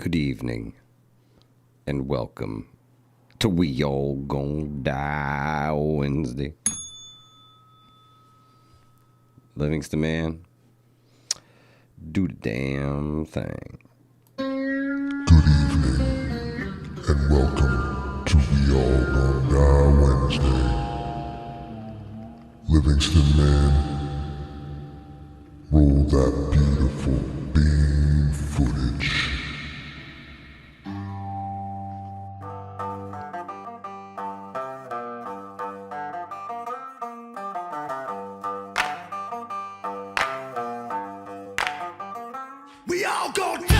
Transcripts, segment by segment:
Good evening, and welcome to We All Gonna Die Wednesday. Livingston Man, do the damn thing. Good evening, and welcome to We All Gonna Die Wednesday. Livingston Man, roll that beautiful beam footage. We all gonna die!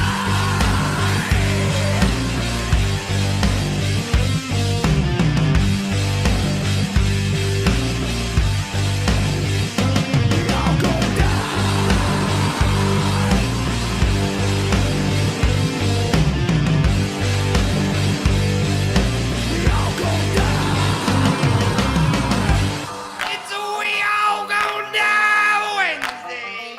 We all gonna die! We all gonna die! It's a We All Gonna Die Wednesday!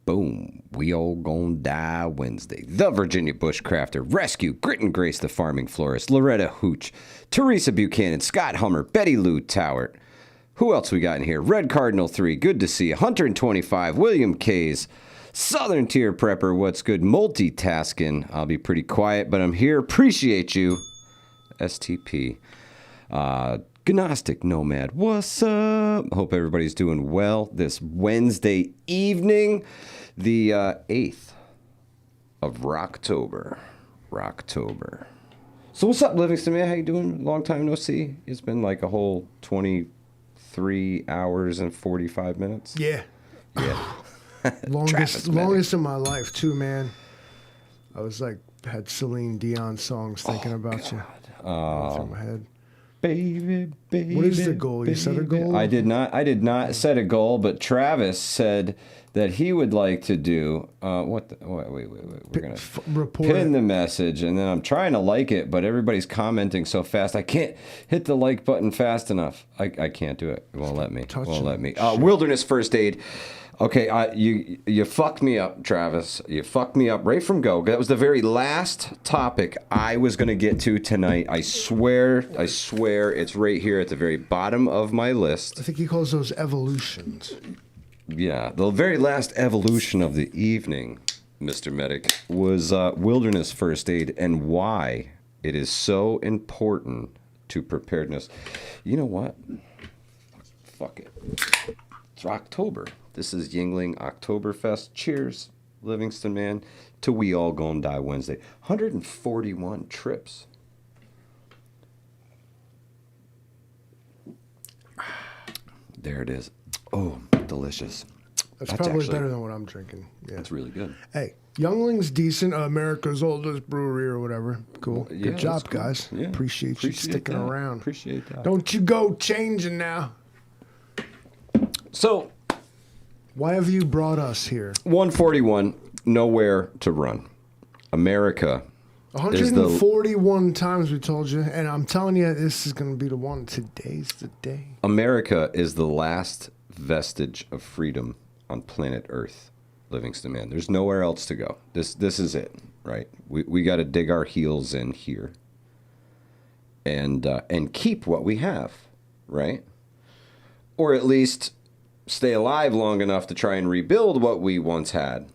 Boom. We All Gonna Die Wednesday. The Virginia Bushcrafter, Rescue, Grit and Grace the Farming Florist, Loretta Hooch, Teresa Buchanan, Scott Hummer, Betty Lou Towert. Who else we got in here? Red Cardinal 3, good to see you. Hunter and 25, William Kays, Southern Tier Prepper, what's good? Multitasking. I'll be pretty quiet, but I'm here. Appreciate you. STP. Gnostic Nomad, what's up? Hope everybody's doing well this Wednesday evening, the 8th of Rocktober. So what's up, Livingston Man? How you doing? Long time no see. It's been like a whole 23 hours and 45 minutes. Yeah. Yeah. longest in my life too, man. I was like had Celine Dion songs thinking about you. Through my head. Baby. What is the goal? You set a goal? I did not set a goal, but Travis said that he would like to do wait. We're gonna report pin it. the message, and then I'm trying to like it, but everybody's commenting so fast. I can't hit the like button fast enough. I can't do it. It won't let me. Wilderness First Aid. Okay, you fucked me up, Travis. You fucked me up right from go. That was the very last topic I was going to get to tonight. I swear, it's right here at the very bottom of my list. I think he calls those evolutions. Yeah, the very last evolution of the evening, Mr. Medic, was Wilderness First Aid and why it is so important to preparedness. You know what? Fuck it. It's October. This is Yingling Oktoberfest. Cheers, Livingston Man, to We All Gonna Die Wednesday. 141 trips. There it is. Oh, delicious. That's probably better than what I'm drinking. Yeah. That's really good. Hey, Youngling's decent. America's oldest brewery or whatever. Cool. Yeah, Good job, cool. guys. Yeah. Appreciate you sticking that. around. Appreciate that. Don't you go changing now. So, Why have you brought us here? 141, nowhere to run. America. 141 times we told you, and I'm telling you, this is going to be the one. Today's the day. America is the last vestige of freedom on planet Earth, Livingston Man. There's nowhere else to go. This is it, right? We got to dig our heels in here and keep what we have, right? Or at least stay alive long enough to try and rebuild what we once had,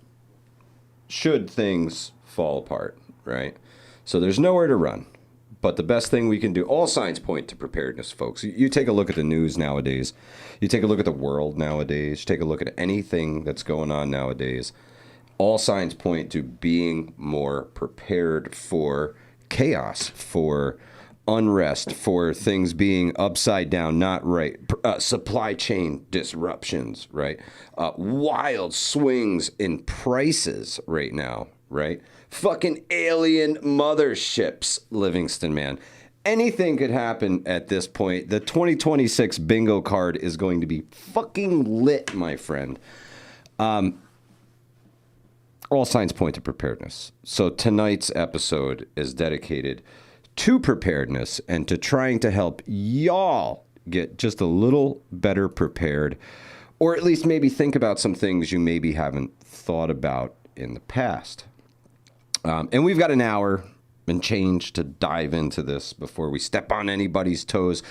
should things fall apart, right? So there's nowhere to run. But the best thing we can do, all signs point to preparedness, folks. You take a look at the news nowadays. You take a look at the world nowadays. You take a look at anything that's going on nowadays. All signs point to being more prepared for chaos, for unrest, for things being upside down, not right, supply chain disruptions, right? Wild swings in prices right now, right? Fucking alien motherships, Livingston Man. anything could happen at this point. The 2026 bingo card is going to be fucking lit, my friend. All signs point to preparedness. So tonight's episode is dedicated to preparedness and to trying to help y'all get just a little better prepared, or at least maybe think about some things you maybe haven't thought about in the past. And we've got an hour and change to dive into this before we step on anybody's toes.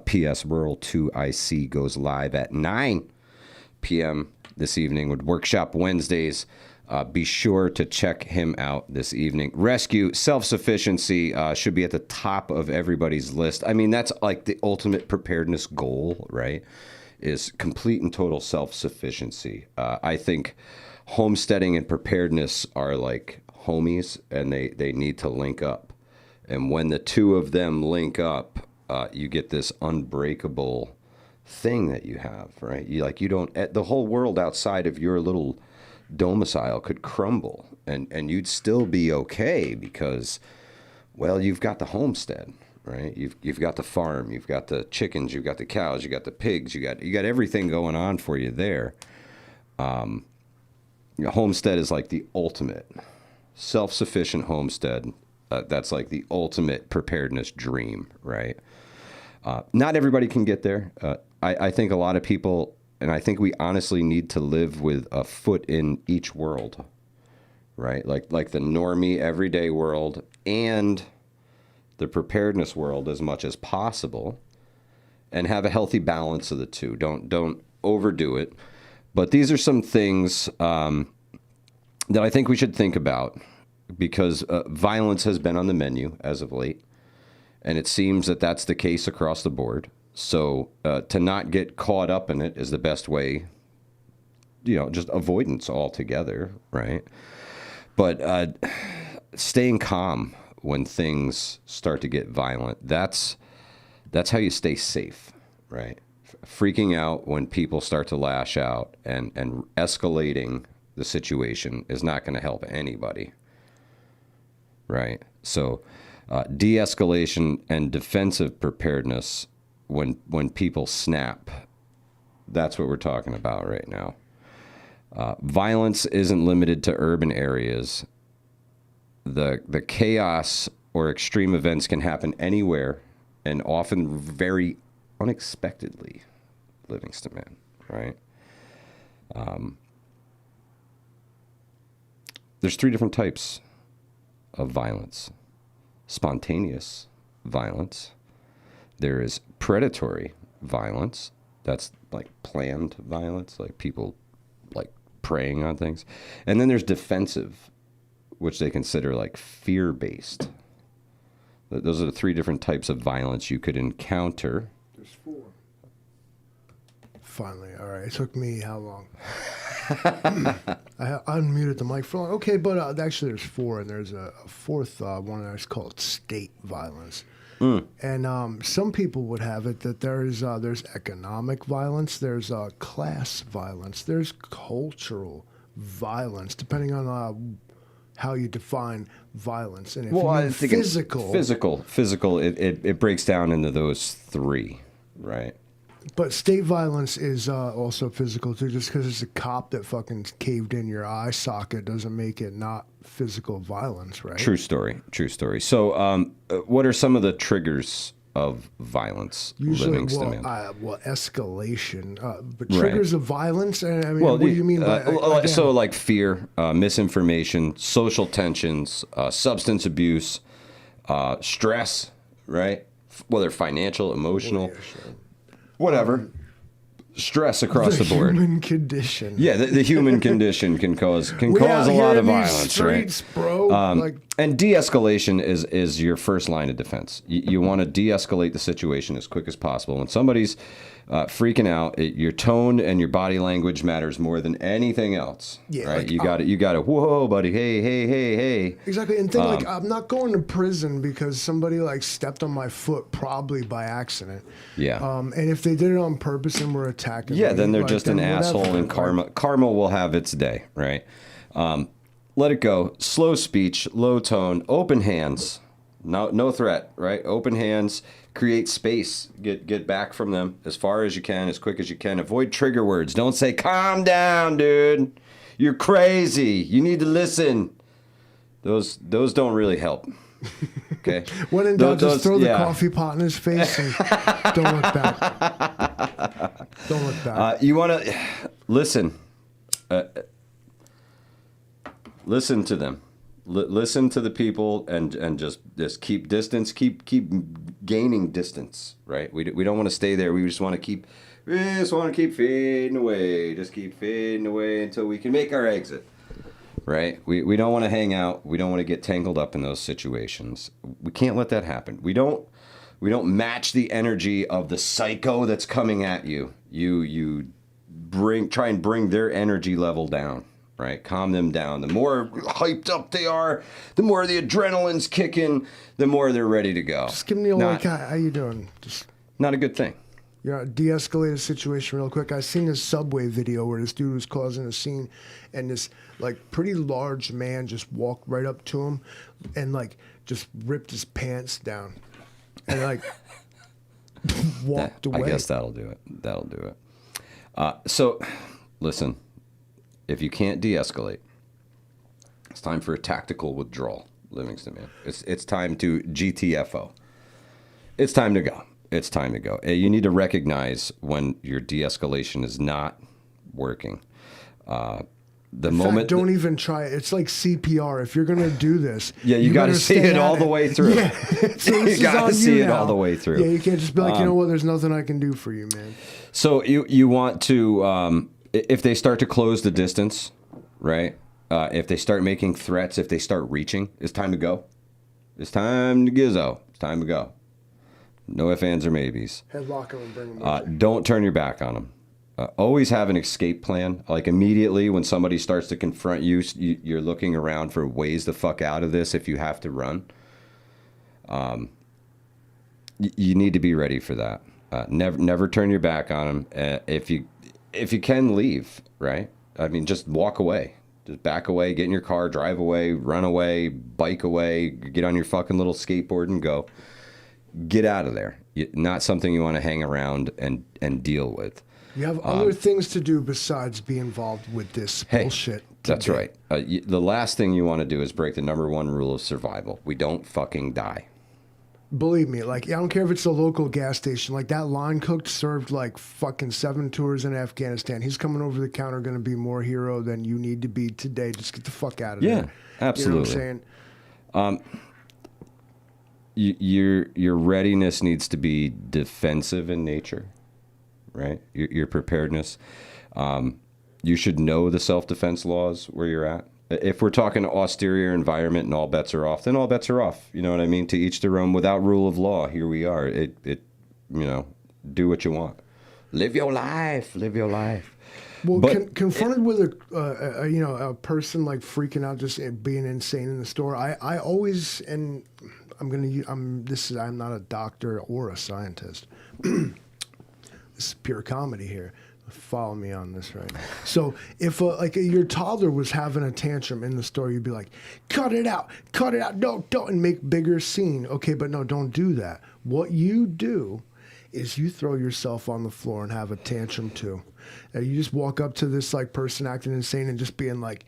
P.S. Rural 2IC goes live at 9 p.m. this evening with Workshop Wednesdays. Be sure to check him out this evening. Rescue, self-sufficiency should be at the top of everybody's list. I mean, that's like the ultimate preparedness goal, right? Is complete and total self-sufficiency. I think homesteading and preparedness are like homies, and they need to link up. And when the two of them link up, you get this unbreakable thing that you have, right? You don't, the whole world outside of your little domicile could crumble, and you'd still be okay because, well, you've got the homestead, right? You've got the farm, you've got the chickens, you've got the cows, you got the pigs, you got everything going on for you there. Homestead is like the ultimate self-sufficient homestead. That's like the ultimate preparedness dream, right? Not everybody can get there. I think a lot of people, and I think we honestly need to live with a foot in each world, right? Like the normie everyday world and the preparedness world as much as possible, and have a healthy balance of the two. Don't overdo it. But these are some things that I think we should think about, because violence has been on the menu as of late, and it seems that that's the case across the board. So to not get caught up in it is the best way, just avoidance altogether, right? But staying calm when things start to get violent, that's how you stay safe, right? Freaking out when people start to lash out and escalating the situation is not going to help anybody, right? So de-escalation and defensive preparedness, when people snap, that's what we're talking about right now. Violence isn't limited to urban areas. The chaos or extreme events can happen anywhere, and often very unexpectedly, Livingston Man, right? There's 3 different types of violence. Spontaneous violence. There is predatory violence. That's like planned violence, like people like preying on things. And then there's defensive, which they consider like fear-based. Those are the 3 different types of violence you could encounter. There's 4. Finally, all right. It took me how long? I unmuted the mic for long. Okay, but actually there's 4, and there's a 4th one that's called state violence. And some people would have it that there's economic violence, there's class violence, there's cultural violence, depending on how you define violence. And if you mean physical, it breaks down into those 3, right? But state violence is also physical too. Just because it's a cop that fucking caved in your eye socket doesn't make it not physical violence, right? True story. So what are some of the triggers of violence? Usually, escalation. But triggers of violence? I mean, what do you mean by... so like fear, misinformation, social tensions, substance abuse, stress, right? Whether financial, emotional... Yeah, sure. Whatever. Stress across the board. The human condition. Yeah, the human condition can cause a lot of violence, streets, right? Bro. And de-escalation is your first line of defense. You want to de-escalate the situation as quick as possible. When somebody's freaking out, your tone and your body language matters more than anything else. Yeah, right? You got to. Whoa, buddy! Hey! Exactly, and think I'm not going to prison because somebody stepped on my foot, probably by accident. Yeah. And if they did it on purpose and were attacking me, then they're just an asshole, and karma will have its day, right? Let it go. Slow speech, low tone, open hands, No threat, right? Open hands, create space, get back from them as far as you can, as quick as you can. Avoid trigger words. Don't say, calm down, dude. You're crazy. You need to listen. Those don't really help. Okay. When in doubt, just throw the coffee pot in his face and don't look back. Don't look back. You want to listen. Listen to them. Listen to the people and just keep distance. Keep gaining distance. Right. We don't want to stay there. We just want to keep fading away. Just keep fading away until we can make our exit. Right? We don't want to hang out. We don't want to get tangled up in those situations. We can't let that happen. We don't match the energy of the psycho that's coming at you. You try and bring their energy level down, right? Calm them down. The more hyped up they are, the more the adrenaline's kicking, the more they're ready to go. Just give me a like, how you doing? Just not a good thing. De-escalate a situation real quick. I seen this Subway video where this dude was causing a scene, and this like pretty large man just walked right up to him, and like just ripped his pants down, and like walked away. I guess that'll do it. So, listen, if you can't de-escalate, it's time for a tactical withdrawal, Livingston man. It's time to GTFO. It's time to go. It's time to go. You need to recognize when your de-escalation is not working. In fact, don't even try it. It's like CPR. If you're going to do this, you got to see it all the way through. Yeah, so you got to see it all the way through. Yeah, you can't just be like, you know what? There's nothing I can do for you, man. So you want to, if they start to close the distance, right? If they start making threats, if they start reaching, it's time to go. It's time to gizzo. It's time to go. No ifs, ands, or maybes. Headlock them and bring them. Don't turn your back on them. Always have an escape plan. Like immediately when somebody starts to confront you, you're looking around for ways the fuck out of this if you have to run. You need to be ready for that. Never turn your back on them. If you can leave, right? I mean, just walk away. Just back away, get in your car, drive away, run away, bike away, get on your fucking little skateboard and go. Get out of there. Not something you want to hang around and deal with. You have other things to do besides be involved with this bullshit. That's right. The last thing you want to do is break the number one rule of survival. We don't fucking die. Believe me, like, I don't care if it's a local gas station. Like, that line cook served like fucking 7 tours in Afghanistan. He's coming over the counter going to be more hero than you need to be today. Just get the fuck out of there. Yeah, absolutely. You know what I'm saying? Your readiness needs to be defensive in nature, right? Your preparedness. You should know the self-defense laws where you're at. If we're talking austere environment and all bets are off, then all bets are off. You know what I mean? To each their own. Without rule of law, here we are. Do what you want. Live your life. Live your life. Well, confronted with a person like freaking out, just being insane in the store, I always, and I'm not a doctor or a scientist. This is pure comedy here. Follow me on this right now. So if your toddler was having a tantrum in the store, you'd be like, cut it out, don't, and make bigger scene. Okay, but no, don't do that. What you do is you throw yourself on the floor and have a tantrum too. And you just walk up to this like person acting insane and just being like,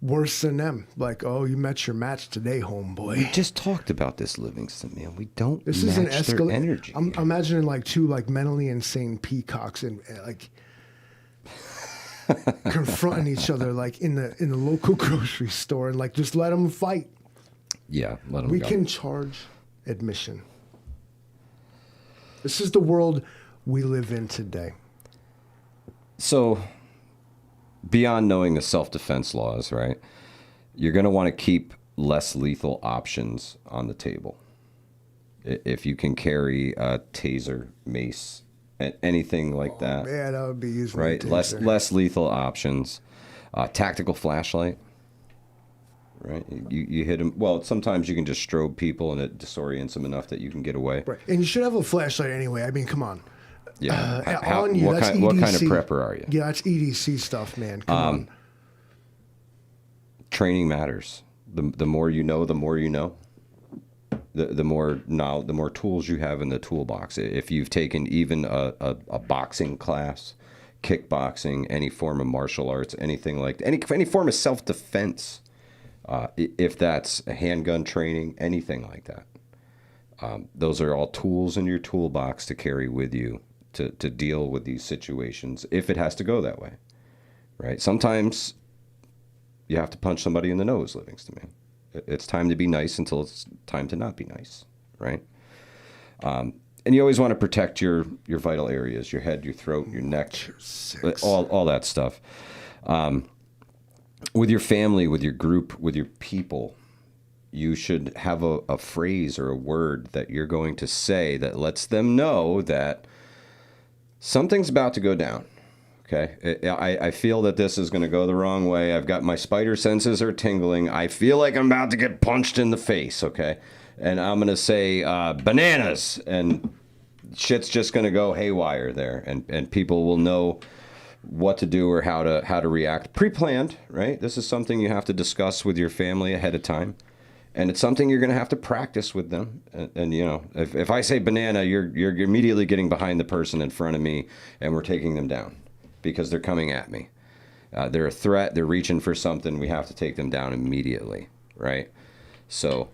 worse than them. Like, oh, you met your match today, homeboy. We just talked about this, Livingston, man. We don't this match their energy. I'm imagining like two like mentally insane peacocks and like confronting each other like in the local grocery store and like just let them fight. Yeah, let them We go. can charge admission. This is the world we live in today. So, beyond knowing the self-defense laws, right, you're going to want to keep less lethal options on the table. If you can carry a taser, mace, anything like that. Yeah, that would be useful. Right, less lethal options. Tactical flashlight. Right, you hit them. Well, sometimes you can just strobe people and it disorients them enough that you can get away. Right, and you should have a flashlight anyway. I mean, come on. Yeah. On you, what that's kind of EDC. prepper are you? Yeah, that's EDC stuff, man. Come on. Training matters. The more you know, the more you know. the more the more tools you have in the toolbox. If you've taken even a boxing class, kickboxing, any form of martial arts, anything like any form of self-defense, if that's a handgun training, anything like that, those are all tools in your toolbox to carry with you to deal with these situations if it has to go that way, right? Sometimes you have to punch somebody in the nose, Livingston, man. It's time to be nice until it's time to not be nice, right? And you always want to protect your vital areas, your head, your throat, your neck, all that stuff. With your family, with your group, with your people, you should have a phrase or a word that you're going to say that lets them know that something's about to go down. Okay, I feel that this is going to go the wrong way. I've got my spider senses are tingling. I feel like I'm about to get punched in the face. Okay, and I'm going to say bananas, and shit's just going to go haywire there, and people will know what to do or how to react. Pre-planned, right? This is something you have to discuss with your family ahead of time. And it's something you're going to have to practice with them. And you know, if I say banana, you're immediately getting behind the person in front of me, and we're taking them down because they're coming at me. They're a threat. They're reaching for something. We have to take them down immediately, right? So,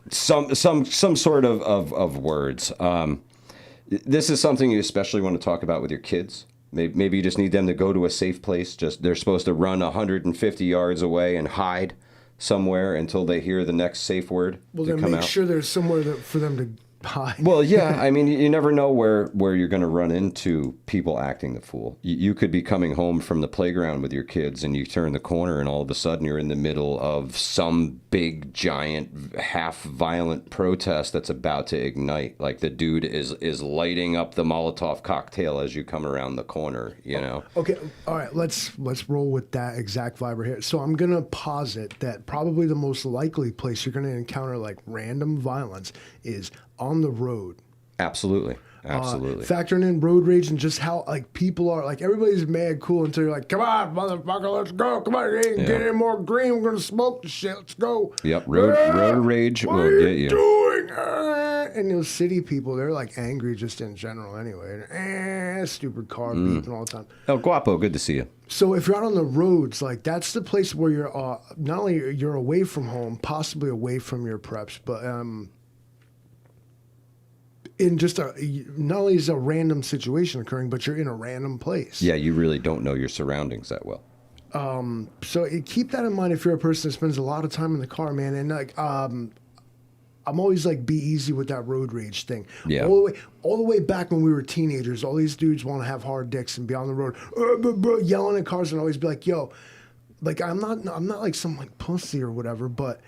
some sort of words. This is something you especially want to talk about with your kids. Maybe you just need them to go to a safe place. They're supposed to run 150 yards away and hide somewhere until they hear the next safe word. Well, then make sure there's somewhere for them to hide. Well, yeah. I mean, you never know where you're going to run into people acting the fool. You could be coming home from the playground with your kids, and you turn the corner, and all of a sudden you're in the middle of some big, giant, half-violent protest that's about to ignite. Like the dude is lighting up the Molotov cocktail as you come around the corner, you know? Okay, all right, let's roll with that exact vibe right here. So I'm going to posit that probably the most likely place you're going to encounter like random violence is on the road. Absolutely. Factoring in road rage and just how like people are like everybody's mad cool until you're like, come on, motherfucker, let's go. Come on, get in more green. We're gonna smoke the shit. Let's go. Yep, road rage will get you. Doing? And those city people, they're like angry just in general anyway. Stupid car beeping all the time. El Guapo, good to see you. So if you're out on the roads, like that's the place where you're not only you're away from home, possibly away from your preps, but in just not only is a random situation occurring, but you're in a random place. Yeah, you really don't know your surroundings that well. So keep that in mind if you're a person that spends a lot of time in the car, man. And like, I'm always like, be easy with that road rage thing. Yeah. All the way back when we were teenagers, all these dudes want to have hard dicks and be on the road, yelling at cars, and always be like, yo, like I'm not like some like pussy or whatever, but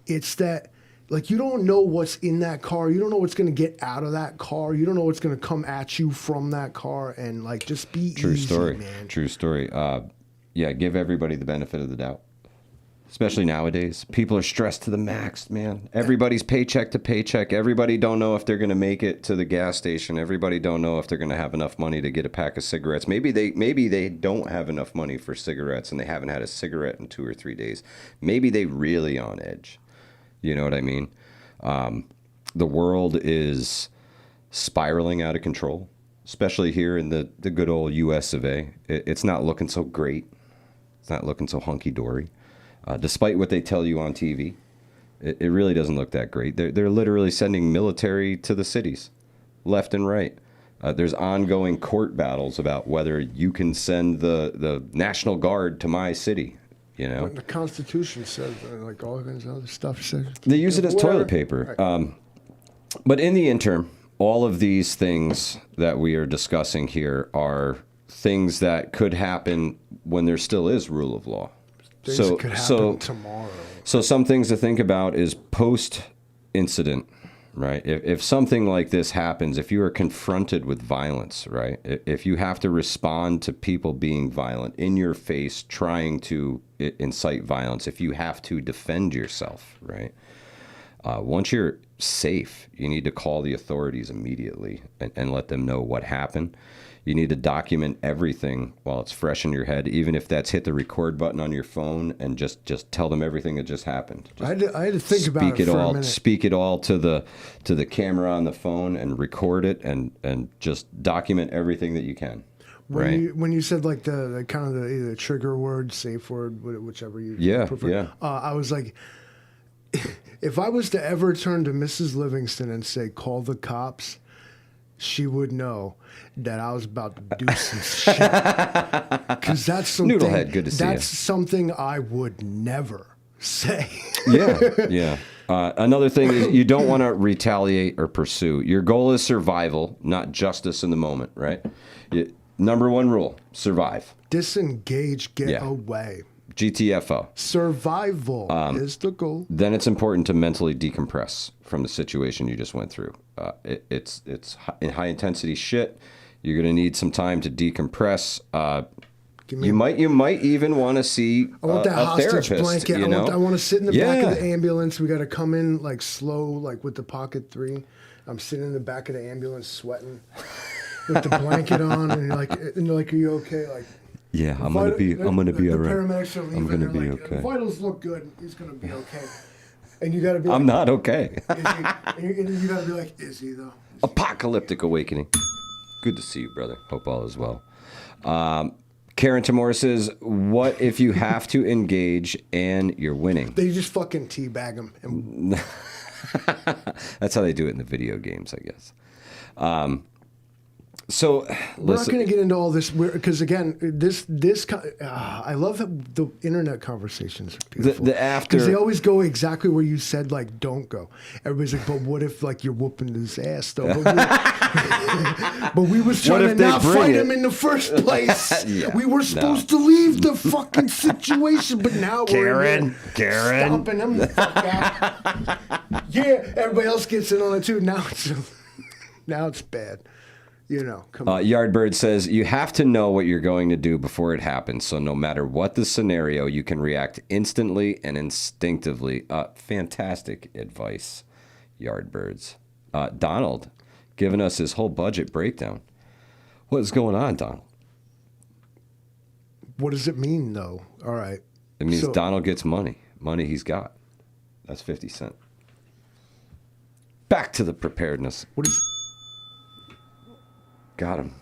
it's that. Like, you don't know what's in that car. You don't know what's going to get out of that car. You don't know what's going to come at you from that car. And, like, just be easy, man. True story. Yeah, give everybody the benefit of the doubt. Especially nowadays. People are stressed to the max, man. Everybody's paycheck to paycheck. Everybody don't know if they're going to make it to the gas station. Everybody don't know if they're going to have enough money to get a pack of cigarettes. Maybe they don't have enough money for cigarettes and they haven't had a cigarette in 2 or 3 days. Maybe they really on edge. You know what I mean? The world is spiraling out of control, especially here in the good old U.S. of A. It's not looking so great. It's not looking so hunky-dory. Despite what they tell you on TV, it really doesn't look that great. They're literally sending military to the cities, left and right. There's ongoing court battles about whether you can send the National Guard to my city. You know, the Constitution says, like all of this other stuff says. They use it as toilet paper. Right. But in the interim, all of these things that we are discussing here are things that could happen when there still is rule of law. Things could happen tomorrow. So some things to think about is post-incident, right? If something like this happens, if you are confronted with violence, right? If you have to respond to people being violent in your face, trying to incite violence, if you have to defend yourself, right? Once you're safe, you need to call the authorities immediately and let them know what happened. You need to document everything while it's fresh in your head, even if that's hit the record button on your phone and just tell them everything that just happened. Just I had to think about it for a minute. Speak it all to the camera on the phone and record it and just document everything that you can. When you said like the kind of the trigger word, safe word, whichever you prefer. I was like, if I was to ever turn to Mrs. Livingston and say, call the cops, she would know that I was about to do some shit. Because that's something. Noodlehead, good to see you. That's something I would never say. Yeah. Another thing is you don't want to retaliate or pursue. Your goal is survival, not justice in the moment, right? Number one rule, survive. Disengage, get away. GTFO. Survival is the goal. Then it's important to mentally decompress from the situation you just went through. It's in high intensity shit. You're gonna need some time to decompress. You might even want to see I want that a hostage therapist. blanket. You know? I want to sit in the back of the ambulance. We got to come in like slow, like with the pocket 3. I'm sitting in the back of the ambulance, sweating, with the blanket on, and they're like, "Are you okay?" Like. Yeah, I'm gonna be all right. The paramedics are leaving. I'm gonna be like, okay. Vitals look good. He's gonna be okay. And you gotta be. I'm not okay. Is he? And you gotta be like, is he though? Apocalyptic awakening. Good to see you, brother. Hope all is well. Karen Tamora says, "What if you have to engage and you're winning?" They just fucking teabag him. And... That's how they do it in the video games, I guess. So we're not going to get into all this because again, I love that the internet conversations are beautiful. The after because they always go exactly where you said like don't go. Everybody's like, but what if like you're whooping his ass though? But we was trying to not fight him in the first place. We were supposed to leave the fucking situation, but now Karen, we're stomping him the fuck out. Yeah, everybody else gets in on it too. Now it's bad. You know, come on. Yardbird says, you have to know what you're going to do before it happens. So no matter what the scenario, you can react instantly and instinctively. Fantastic advice, Yardbirds. Donald, giving us his whole budget breakdown. What is going on, Donald? What does it mean, though? All right. It means Donald gets money. Money he's got. That's 50 cents. Back to the preparedness. What is... Got him.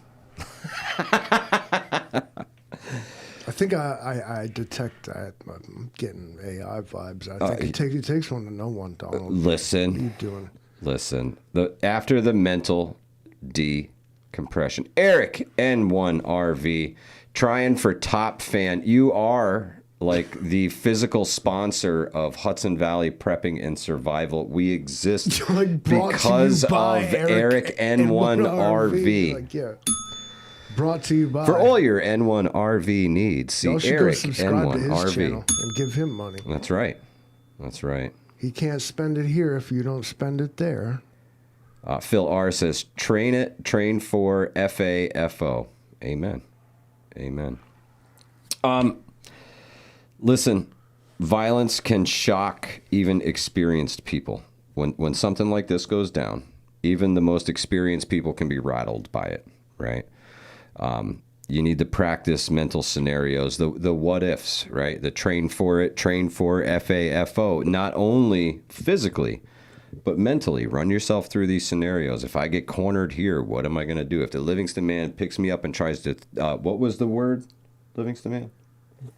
I think I detect that. I'm getting AI vibes. I think it takes one to know one, Donald. Listen. What are you doing? Listen. After the mental decompression. Eric, N1RV, trying for top fan. You are like the physical sponsor of Hudson Valley Prepping and Survival. We exist like because of Eric N1RV. Like, yeah. Brought to you by. For all your N1RV needs, see Eric N1RV and give him money. That's right. That's right. He can't spend it here if you don't spend it there. Phil R says, train for FAFO. Amen. Amen. Listen, violence can shock even experienced people. When something like this goes down, even the most experienced people can be rattled by it, right? You need to practice mental scenarios, the what ifs, right? The train for FAFO, not only physically, but mentally. Run yourself through these scenarios. If I get cornered here, what am I going to do? If the Livingston man picks me up and tries to, what was the word, Livingston man?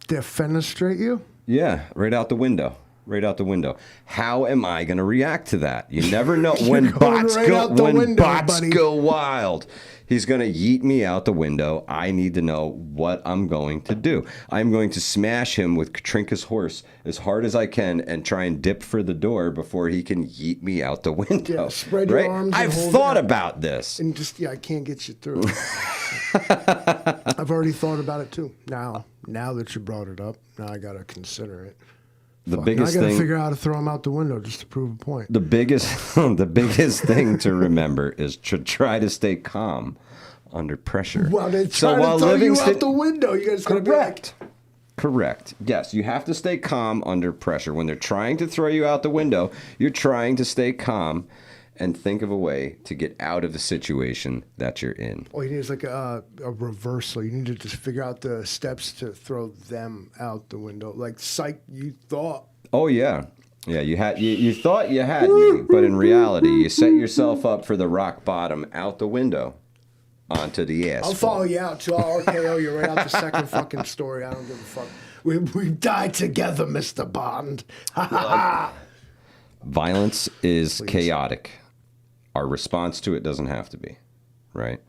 Defenestrate you? Yeah, right out the window. Right out the window. How am I going to react to that? You never know. When bots go wild, he's going to yeet me out the window. I need to know what I'm going to do. I'm going to smash him with Katrinka's horse as hard as I can and try and dip for the door before he can yeet me out the window. Yeah, spread your arms. I've thought about this. And just, I can't get you through. I've already thought about it too. Now that you brought it up, now I got to consider it. The biggest I got to figure out how to throw him out the window just to prove a point. The biggest thing to remember is to try to stay calm under pressure. Well, they try to throw you out the window. You guys got to be like... Correct. Yes, you have to stay calm under pressure. When they're trying to throw you out the window, you're trying to stay calm and think of a way to get out of the situation that you're in. All you need is like a reversal. You need to just figure out the steps to throw them out the window. Like, psych, you thought. Oh, yeah. Yeah, you thought you had me, but in reality, you set yourself up for the rock bottom out the window onto the asphalt. I'll follow you out to RKO. You're right out the second fucking story. I don't give a fuck. We died together, Mr. Bond. Ha ha ha. Violence is chaotic. Our response to it doesn't have to be, right?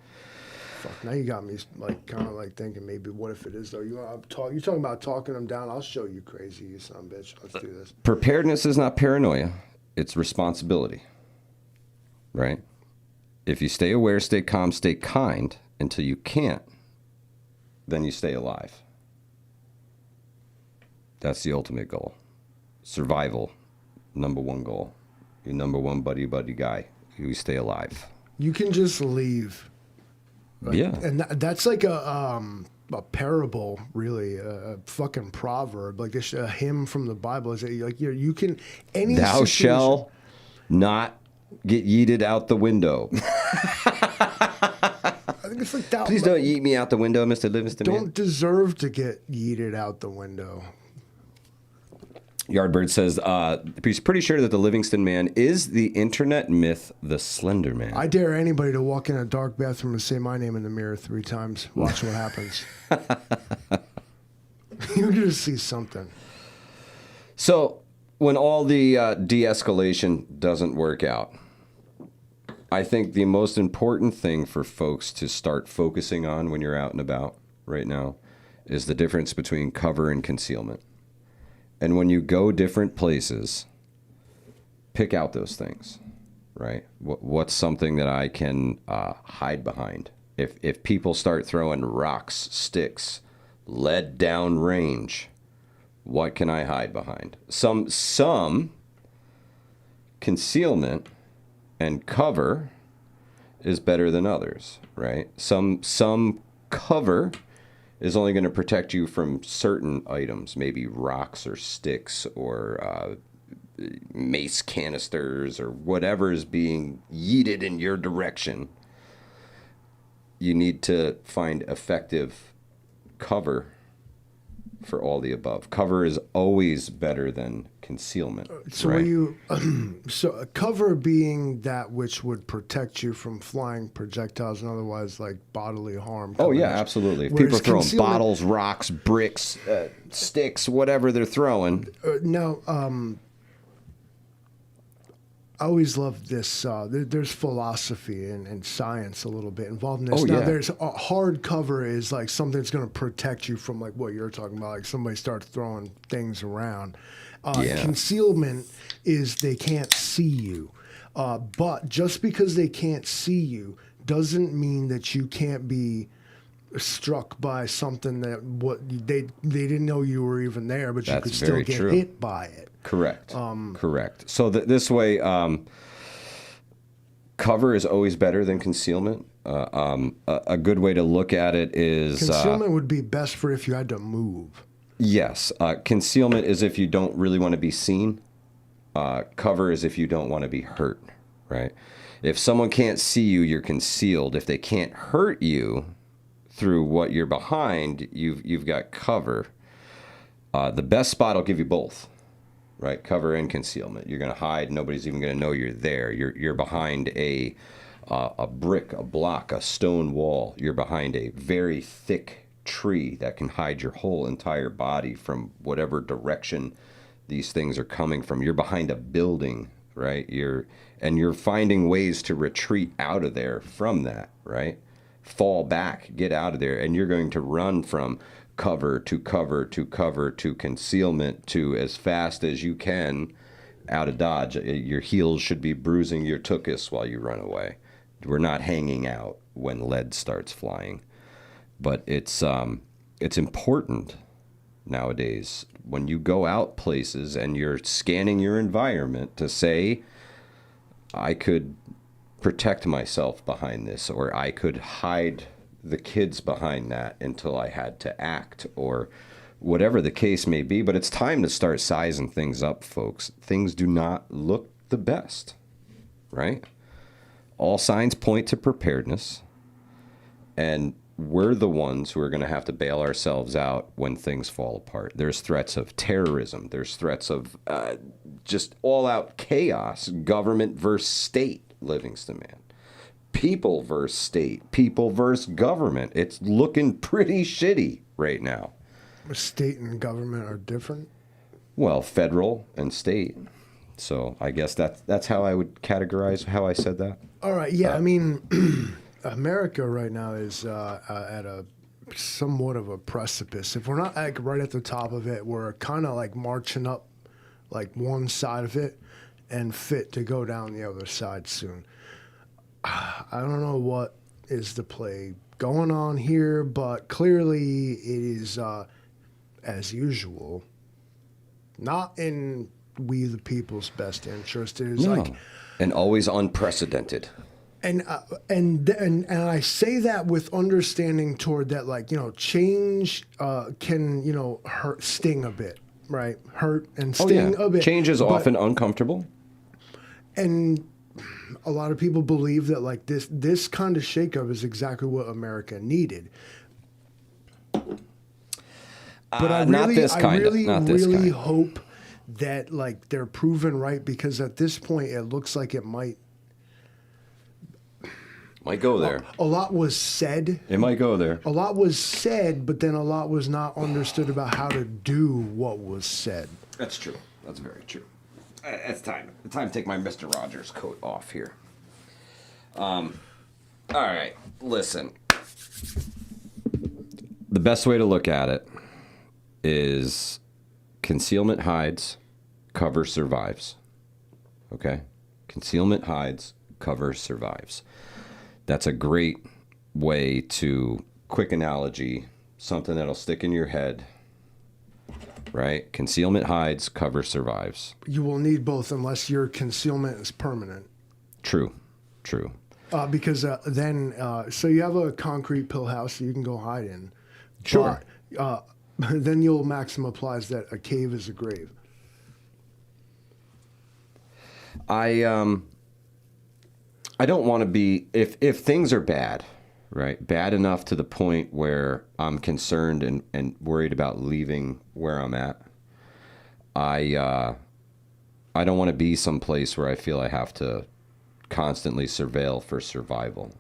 Fuck, now you got me like kind of like thinking maybe what if it is though? You're talking about talking them down. I'll show you crazy, you son of a bitch. Let's do this. Preparedness is not paranoia. It's responsibility, right? If you stay aware, stay calm, stay kind until you can't, then you stay alive. That's the ultimate goal. Survival, number one goal. Your number one buddy guy. You stay alive. You can just leave. Yeah. And that's like a parable, really, a fucking proverb, like a hymn from the Bible. Is like you can any. Thou situation, shall not get yeeted out the window. I think it's like that. Please don't yeet me out the window, Mr. Livingston. Don't deserve to get yeeted out the window. Yardbird says, he's pretty sure that the Livingston Man is the internet myth, the Slender Man. I dare anybody to walk in a dark bathroom and say my name in the mirror 3 times. Watch what happens. You're going to see something. So, when all the de-escalation doesn't work out, I think the most important thing for folks to start focusing on when you're out and about right now is the difference between cover and concealment. And when you go different places, pick out those things, right? What's something that I can hide behind? If people start throwing rocks, sticks, lead down range, what can I hide behind? Some concealment and cover is better than others, right? Some cover is only going to protect you from certain items, maybe rocks or sticks or mace canisters or whatever is being yeeted in your direction. You need to find effective cover for all the above. Cover is always better than concealment. So right? So cover being that which would protect you from flying projectiles and otherwise like bodily harm. Oh yeah, absolutely. If people are throwing bottles, rocks, bricks, sticks, whatever they're throwing. I always loved this. There's philosophy and science a little bit involved in this. Oh, now, yeah. there's a hard cover is like something that's going to protect you from like what you're talking about, like somebody starts throwing things around. Concealment is they can't see you. But just because they can't see you doesn't mean that you can't be struck by something that they didn't know you were even there, but you could still get hit by it. Correct. Correct. So this way, cover is always better than concealment. A good way to look at it is concealment would be best for if you had to move. Yes. Concealment is if you don't really want to be seen. Cover is if you don't want to be hurt, right? If someone can't see you, you're concealed. If they can't hurt you through what you're behind, you've got cover. The best spot will give you both, right? Cover and concealment. You're going to hide. Nobody's even going to know you're there. You're behind a brick, a block, a stone wall. You're behind a very thick tree that can hide your whole entire body from whatever direction these things are coming from. You're behind a building, right? You're finding ways to retreat out of there from that, right? Fall back, get out of there, and you're going to run from cover to cover to cover to concealment to as fast as you can out of Dodge. Your heels should be bruising your tuchus while you run away. We're not hanging out when lead starts flying. But it's important nowadays when you go out places and you're scanning your environment to say, I could protect myself behind this, or I could hide the kids behind that until I had to act, or whatever the case may be. But it's time to start sizing things up, folks. Things do not look the best, right? All signs point to preparedness, and we're the ones who are going to have to bail ourselves out when things fall apart. There's threats of terrorism. There's threats of just all-out chaos, government versus state, Livingston man. People versus state, people versus government. It's looking pretty shitty right now. State and government are different? Well, federal and state. So I guess that's how I would categorize how I said that. All right, yeah, I mean, America right now is at a somewhat of a precipice. If we're not like right at the top of it, we're kind of like marching up like one side of it and fit to go down the other side soon. I don't know what is the play going on here, but clearly it is, as usual, not in we the people's best interest. It is like, and always unprecedented. and I say that with understanding toward that, like, you know, change can, you know, sting a bit, right? Hurt and sting a bit. Change is often uncomfortable. And a lot of people believe that like this kind of shakeup is exactly what America needed. But I really hope that like they're proven right, because at this point it looks like it might go there. A lot was said. It might go there. A lot was said, but then a lot was not understood about how to do what was said. That's true. That's very true. It's time. It's time to take my Mr. Rogers coat off here. All right. Listen. The best way to look at it is concealment hides, cover survives. Okay? Concealment hides, cover survives. That's a great way to, quick analogy, something that'll stick in your head. Right? Concealment hides, cover survives. You will need both unless your concealment is permanent. True. Because then, so you have a concrete pill house that you can go hide in. Sure. But, then you'll maxim applies that a cave is a grave. I don't want to be, if things are bad, right? Bad enough to the point where I'm concerned and worried about leaving where I'm at. I don't want to be someplace where I feel I have to constantly surveil for survival.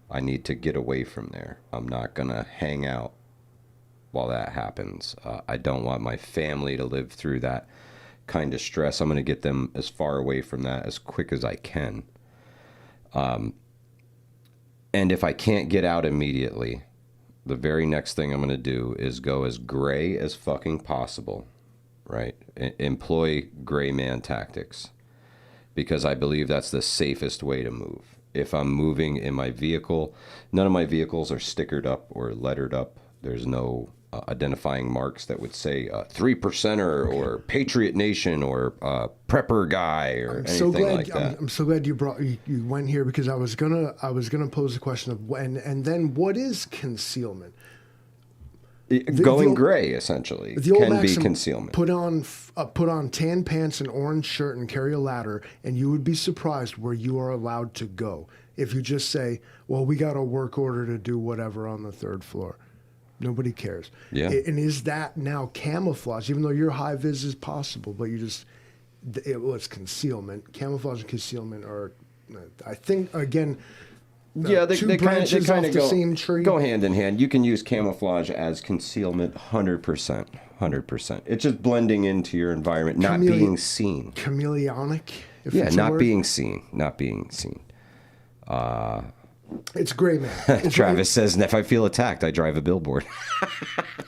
I need to get away from there. I'm not going to hang out while that happens. I don't want my family to live through that kind of stress. I'm going to get them as far away from that as quick as I can. And if I can't get out immediately, the very next thing I'm going to do is go as gray as fucking possible, right? Employ gray man tactics, because I believe that's the safest way to move. If I'm moving in my vehicle, none of my vehicles are stickered up or lettered up. There's no identifying marks that would say 3%er or Patriot Nation or Prepper Guy or anything like that. I'm so glad you went here, because I was gonna pose the question of when and then what is concealment? Going gray essentially can be concealment. Put on tan pants, an orange shirt, and carry a ladder, and you would be surprised where you are allowed to go. If you just say, "Well, we got a work order to do whatever on the third floor." Nobody cares. Yeah. And is that now camouflage? Even though your high vis is possible, but you just, it's concealment. Camouflage and concealment are, I think, again, they kind of go hand in hand. You can use camouflage as concealment 100%. 100%. It's just blending into your environment, not being seen. Chameleonic? Not being seen. Not being seen. It's gray man. Travis says, if I feel attacked, I drive a billboard.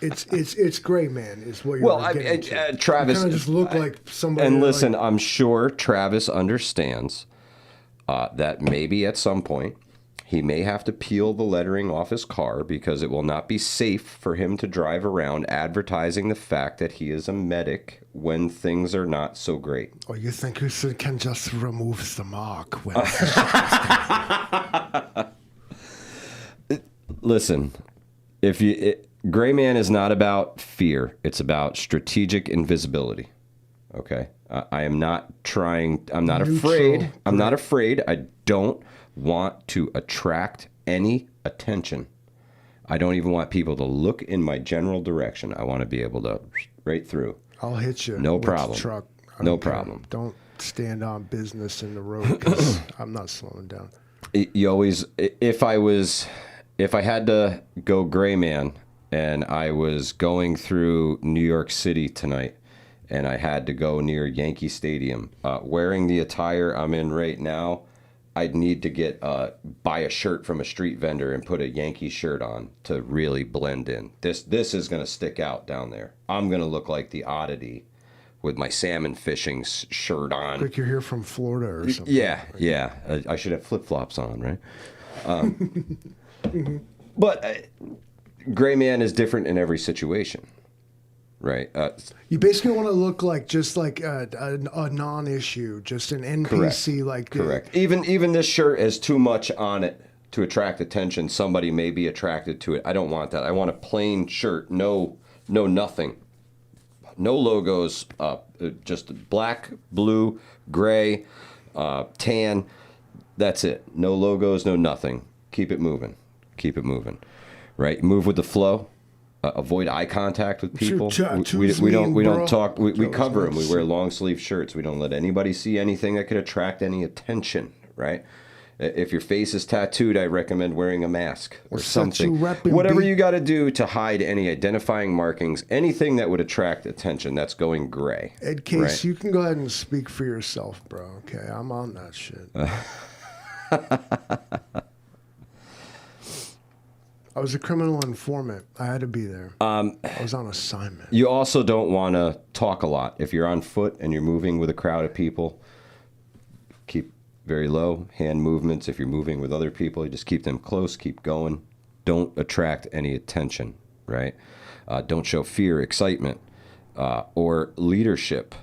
it's gray man is what you're getting to. Travis, you kind of just look like somebody. And listen, I'm sure Travis understands that maybe at some point he may have to peel the lettering off his car because it will not be safe for him to drive around advertising the fact that he is a medic when things are not so great. Oh, you think you can just remove the mark when Listen, gray man is not about fear. It's about strategic invisibility. Okay? I am not trying. I'm not afraid. I'm not afraid. I don't want to attract any attention. I don't even want people to look in my general direction. I want to be able to right through. I'll hit you. No with problem. The truck. No problem. Don't stand on business in the road because I'm not slowing down. You always, if I had to go gray man and I was going through New York City tonight and I had to go near Yankee Stadium, wearing the attire I'm in right now, I'd need to buy a shirt from a street vendor and put a Yankee shirt on to really blend in. This is going to stick out down there. I'm going to look like the oddity with my salmon fishing shirt on. Like you're here from Florida or something. Yeah. I should have flip-flops on, right? But gray man is different in every situation, right? You basically want to look like just like a non-issue, just an NPC. Correct. Even this shirt has too much on it to attract attention. Somebody may be attracted to it. I don't want that. I want a plain shirt, no nothing. No logos, just black, blue, gray, tan. That's it. No logos, no nothing. Keep it moving. Right? Move with the flow. Avoid eye contact with people. We don't talk. We cover them. We wear long sleeve shirts. We don't let anybody see anything that could attract any attention. Right? If your face is tattooed, I recommend wearing a mask or something. Whatever you got to do to hide any identifying markings, anything that would attract attention, that's going gray. Ed Case, right? You can go ahead and speak for yourself, bro. Okay, I'm on that shit. I was a criminal informant. I had to be there. I was on assignment. You also don't want to talk a lot. If you're on foot and you're moving with a crowd of people, keep very low hand movements. If you're moving with other people, you just keep them close, keep going. Don't attract any attention, right? Don't show fear, excitement, or leadership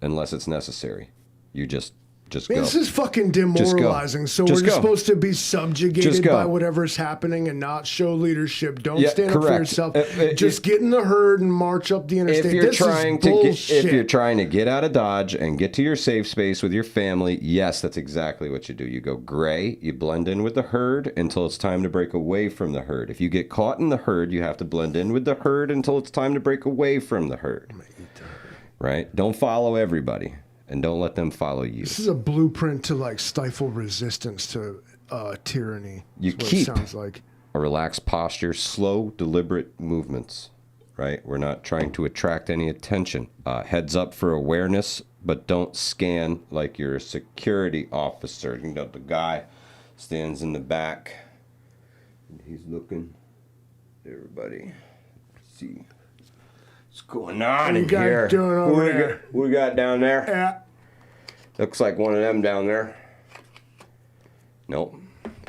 unless it's necessary. You just go. This is fucking demoralizing. So we're just supposed to be subjugated by whatever's happening and not show leadership. Don't stand up for yourself. Just get in the herd and march up the interstate. If you're trying to get out of Dodge and get to your safe space with your family, yes, that's exactly what you do. You go gray, you blend in with the herd until it's time to break away from the herd. If you get caught in the herd, you have to blend in with the herd until it's time to break away from the herd. Right? Don't follow everybody. And don't let them follow you. This is a blueprint to like stifle resistance to tyranny. You keep sounds like a relaxed posture, slow, deliberate movements. Right? We're not trying to attract any attention. Heads up for awareness, but don't scan like you're a security officer. You know, the guy stands in the back and he's looking at everybody. See. What's going on in here? What we got down there? Yeah. Looks like one of them down there. Nope.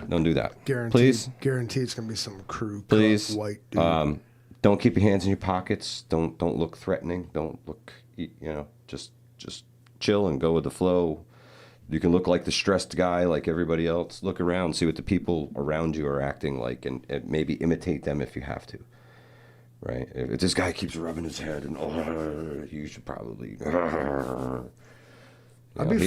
Don't do that. Please. Guaranteed it's going to be some crew please. White dude. Don't keep your hands in your pockets. Don't look threatening. Don't look, just chill and go with the flow. You can look like the stressed guy like everybody else. Look around, see what the people around you are acting like, and maybe imitate them if you have to. Right? If this guy keeps rubbing his head and you should probably. He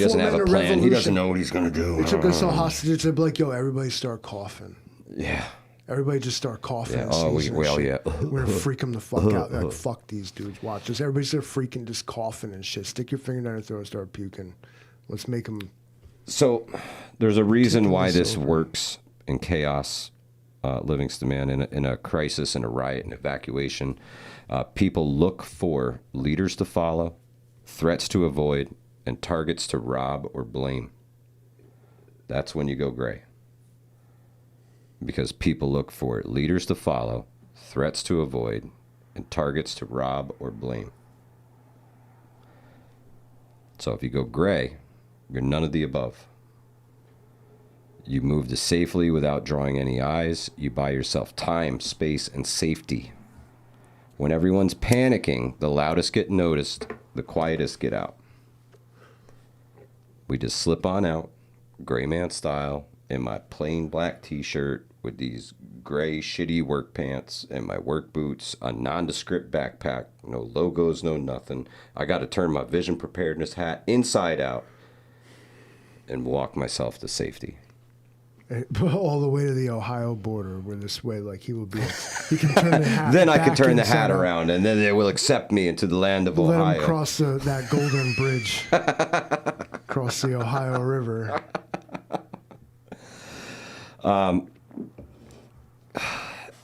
doesn't have a plan. He doesn't know what he's going to do. They took us all hostages. They'd be like, yo, everybody start coughing. Yeah. Everybody just start coughing. Yeah. We're going to freak them the fuck out. Like, fuck these dudes. Watch this. Everybody's there freaking just coughing and shit. Stick your finger down your throat and start puking. Let's make them. So there's a reason why this works in chaos. Livingston, man, in a crisis, in a riot, an evacuation, people look for leaders to follow, threats to avoid, and targets to rob or blame. That's when you go gray. Because people look for leaders to follow, threats to avoid, and targets to rob or blame. So if you go gray, you're none of the above. You move to safely without drawing any eyes. You buy yourself time, space, and safety. When everyone's panicking, the loudest get noticed, the quietest get out. We just slip on out, gray man style, in my plain black t-shirt with these gray shitty work pants and my work boots, a nondescript backpack, no logos, no nothing. I got to turn my vision preparedness hat inside out and walk myself to safety. All the way to the Ohio border, where this way, like he will be. He can turn the hat. Then I can back turn the inside hat out. around, and then they will accept me into the land of Let Ohio. him cross that Golden Bridge, across the Ohio River.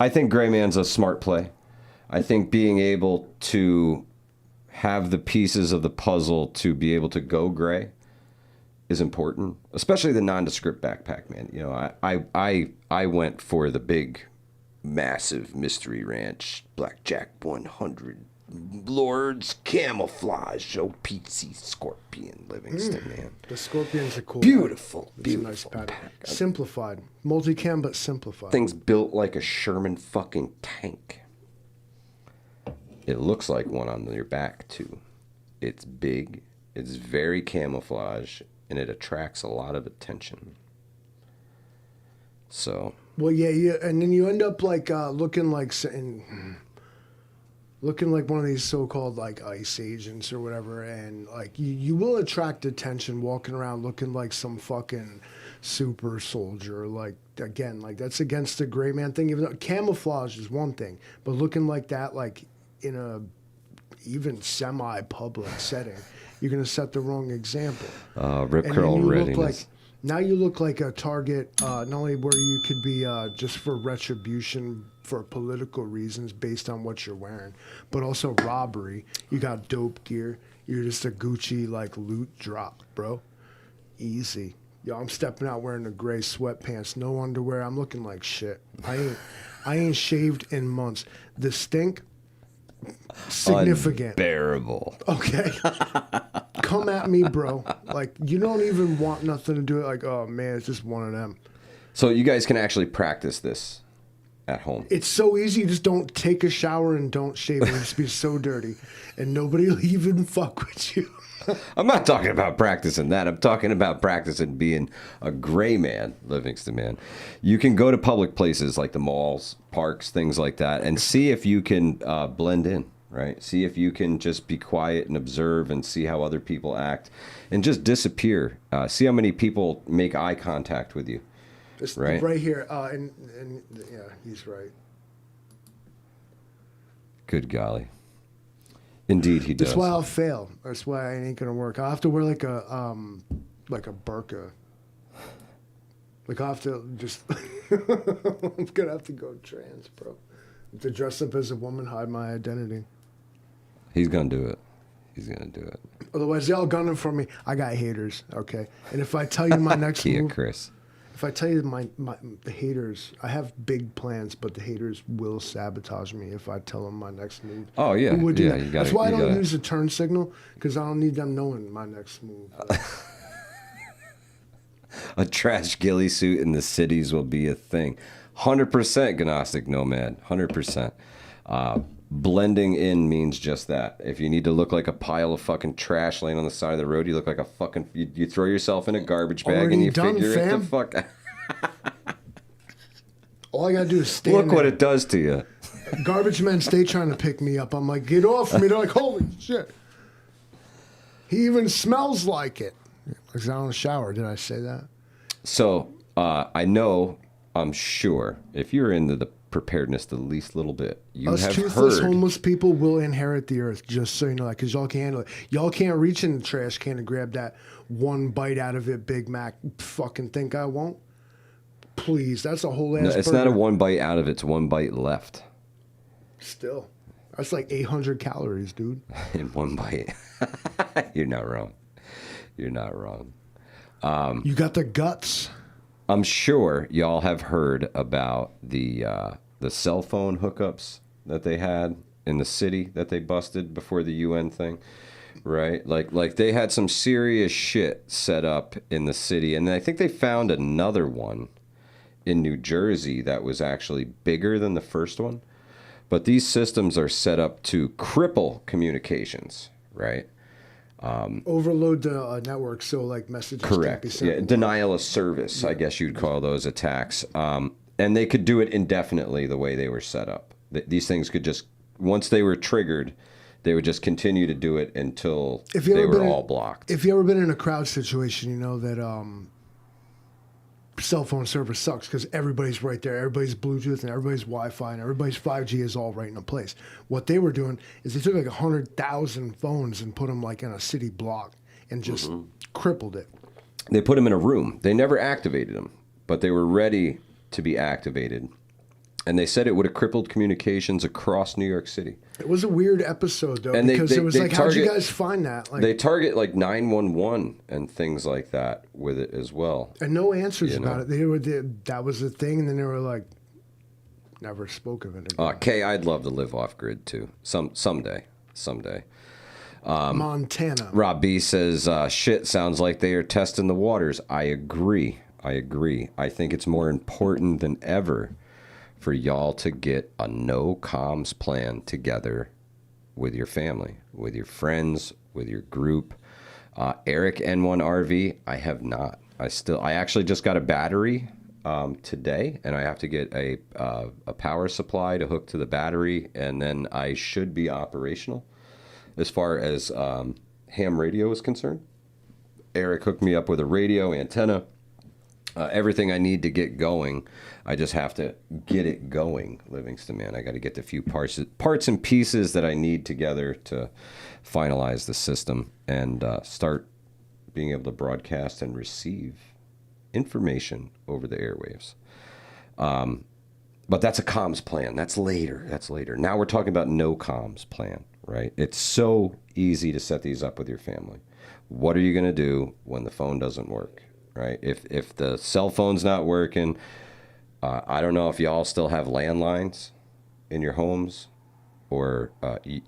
I think Gray Man's a smart play. I think being able to have the pieces of the puzzle to be able to go gray is important, especially the nondescript backpack, man. You know, I went for the big, massive Mystery Ranch Blackjack 100 Lords Camouflage OPC Scorpion Livingston, man. The Scorpions are cool. Beautiful, It's beautiful a nice pattern. pack. Simplified, multicam, but simplified. Thing's built like a Sherman fucking tank. It looks like one on your back, too. It's big, it's very camouflage, and it attracts a lot of attention. So, Well, yeah, and then you end up like looking like one of these so-called like ICE agents or whatever, and like you will attract attention walking around looking like some fucking super soldier. Like again, like that's against the gray man thing. Even though camouflage is one thing, but looking like that, like in a even semi-public setting, you're gonna set the wrong example. rip And curl then you readiness. look like now you look like a target, not only where you could be just for retribution for political reasons based on what you're wearing, but also robbery. You got dope gear. You're just a Gucci like loot drop, bro. Easy. Yo, I'm stepping out wearing the gray sweatpants, no underwear. I'm looking like shit. I ain't shaved in months. The stink, significant. Unbearable. Okay. Come at me, bro. Like, you don't even want nothing to do it. Like, oh, man, it's just one of them. So you guys can actually practice this at home. It's so easy. You just don't take a shower and don't shave. It'll just be so dirty. And nobody will even fuck with you. I'm not talking about practicing that. I'm talking about practicing being a gray man, Livingston, man. You can go to public places like the malls, parks, things like that, and see if you can blend in, right? See if you can just be quiet and observe and see how other people act and just disappear. See how many people make eye contact with you. It's Right. right here. And yeah, he's right. Good golly. Indeed, he does. That's why I'll fail. That's why I ain't gonna work. I'll have to wear like a burqa. Like I'll have to just. I'm gonna have to go trans, bro. To dress up as a woman, hide my identity. He's going to do it. He's going to do it. Otherwise, y'all gunning for me. I got haters, okay? And if I tell you my next Kia, move, Chris. if I tell you the haters, I have big plans, but the haters will sabotage me if I tell them my next move. Oh, yeah. Who would do Yeah, that? you gotta- That's why I you don't gotta- use a turn signal, because I don't need them knowing my next move. A trash ghillie suit in the cities will be a thing. 100% Gnostic Nomad. 100%. Blending in means just that. If you need to look like a pile of fucking trash laying on the side of the road, you look like a fucking... You throw yourself in a garbage bag Already and you done, figure it fam. the fuck out. All I gotta do is stand Look what there. it does to you. Garbage men stay trying to pick me up. I'm like, get off me. They're like, holy shit. He even smells like it. Because I don't shower. Did I say that? So, I'm sure, if you're into the preparedness the least little bit, you Us have toothless heard... homeless people will inherit the earth, just so you know that, because y'all can't handle it. Y'all can't reach in the trash can and grab that one bite out of it, Big Mac. Fucking think I won't? Please, that's a whole ass No, it's burger. not a one bite out of it, it's one bite left Still. That's like 800 calories, dude. in one bite. You're not wrong. You're not wrong. You got the guts. I'm sure y'all have heard about the cell phone hookups that they had in the city that they busted before the UN thing, right? Like they had some serious shit set up in the city, and I think they found another one in New Jersey that was actually bigger than the first one. But these systems are set up to cripple communications, right? Overload the network so like messages can't be Correct. sent. Yeah, denial of service, I guess you'd call those attacks. And they could do it indefinitely the way they were set up. These things could just, once they were triggered, they would just continue to do it until they were all blocked. If you ever been in a crowd situation, you know that cell phone service sucks because everybody's right there. Everybody's Bluetooth and everybody's Wi-Fi and everybody's 5G is all right in a place. What they were doing is they took like 100,000 phones and put them like in a city block and just crippled it. They put them in a room. They never activated them, but they were ready to be activated. And they said it would have crippled communications across New York City. It was a weird episode, though, And because it was like, how'd you guys find that? Like, they target like 911 and things like that with it as well. and no answers about it. That was the thing, and then they were like, never spoke of it again. Kay, I'd love to live off grid too. Someday. Montana. Rob B says, shit, sounds like they are testing the waters. I agree. I think it's more important than ever for y'all to get a no comms plan together with your family, with your friends, with your group. Eric N1RV, I have not. I actually just got a battery today, and I have to get a power supply to hook to the battery, and then I should be operational as far as ham radio is concerned. Eric hooked me up with a radio antenna. Everything I need to get going. I just have to get it going, Livingston, man. I got to get the few parts and pieces that I need together to finalize the system and start being able to broadcast and receive information over the airwaves. But that's a comms plan. That's later. Now we're talking about no comms plan, right? It's so easy to set these up with your family. What are you going to do when the phone doesn't work? Right? If the cell phone's not working, I don't know if y'all still have landlines in your homes, or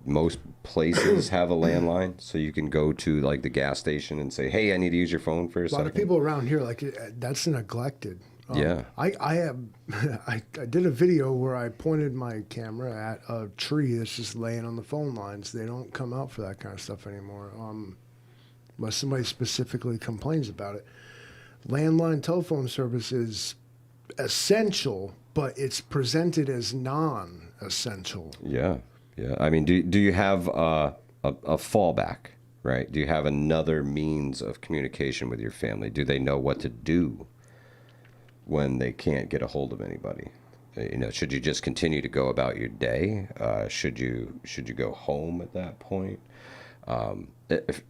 most places have a landline, so you can go to like the gas station and say, "Hey, I need to use your phone for a second." A lot of people around here like that's neglected. Yeah. I did a video where I pointed my camera at a tree that's just laying on the phone lines. They don't come out for that kind of stuff anymore, unless somebody specifically complains about it. Landline telephone service is essential, but it's presented as non-essential. Yeah. I mean, do you have a fallback, right? Do you have another means of communication with your family? Do they know what to do when they can't get a hold of anybody? Should you just continue to go about your day? Should you go home at that point?